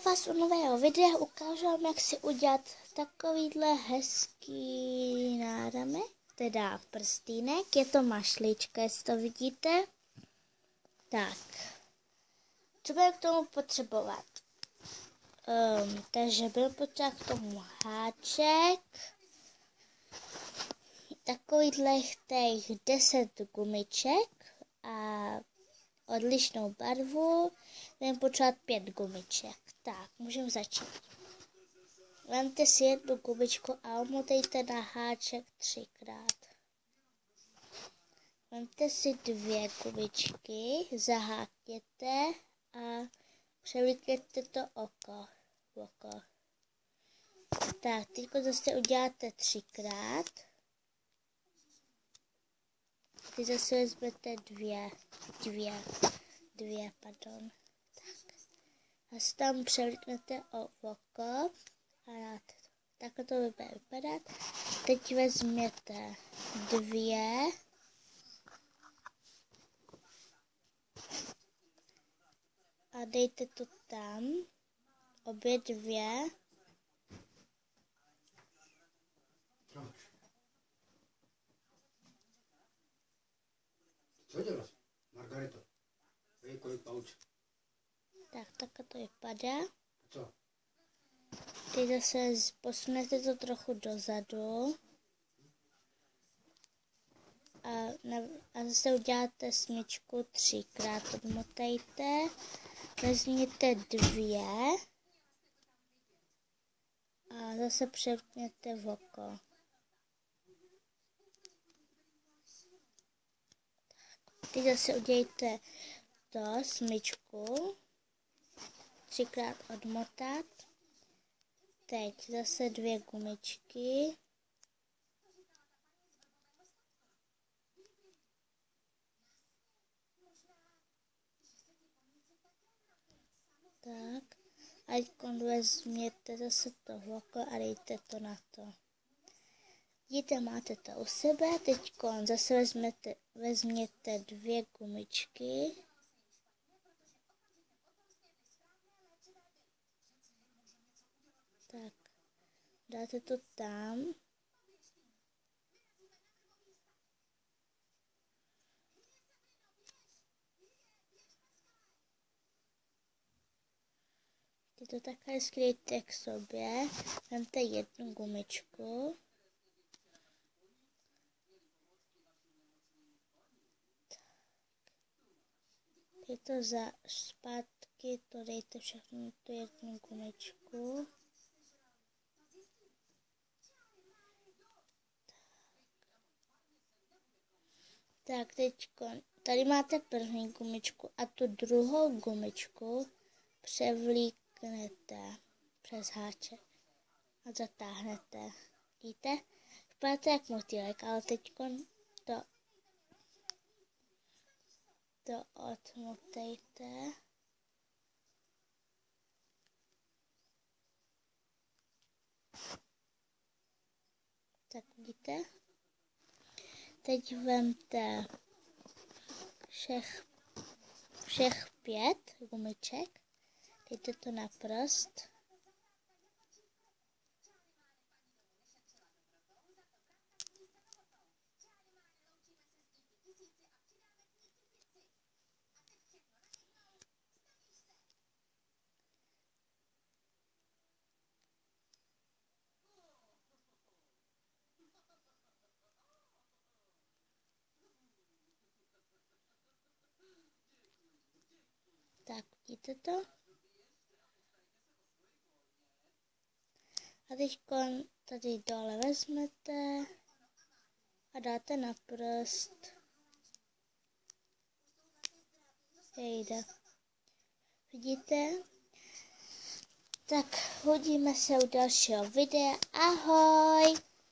vás u nového videa, ukážu vám, jak si udělat takovýhle hezký náramek, teda prstýnek, je to mašlička, jestli to vidíte. Tak, co budeme k tomu potřebovat? Takže budeme potřebovat k tomu háček, takovýhle těch 10 gumiček a odlišnou barvu, budeme potřebovat 5 gumiček. Tak, můžeme začít. Vemte si jednu gumičku a omotejte na háček 3krát. Vemte si 2 gumičky, zahákněte a převlíkněte to oko. Tak, teď zase uděláte 3krát. Teď zase vezmete dvě, pardon. Tak. A si tam převlíknete o oko a dáte to. Takhle to bude vypadat. Teď vezměte 2 a dejte to tam. Obě 2. Co děláš, Margareto? Kolik pauč? Tak, takhle to vypadá. Co? Teď zase posunete to trochu dozadu. A zase uděláte smyčku 3krát, odmotejte. Vezměte 2 a zase převkněte v oko. Teď zase udělejte to smyčku, 3krát odmotat. Teď zase 2 gumičky. Tak. A teď vezměte zase to oko a dejte to na to. Vidíte, máte to u sebe. Teď zase vezměte 2 gumičky. Tak, dáte to tam. Teď to takhle skryjte k sobě. Vemte 1 gumičku. Teď to zpátky, to dejte všechno tu 1 gumičku. Tak teď tady máte první gumičku a tu druhou gumičku převlíknete přes háček a zatáhnete. Vidíte? Vypadá to jak motýlek, ale teď to odmotejte. Tak vidíte? Teď vemte všech 5 gumiček, dejte to na prst. Tak, vidíte to? A teď tady dole vezmete a dáte na prst. Jejde. Vidíte? Tak, uvidíme se u dalšího videa. Ahoj!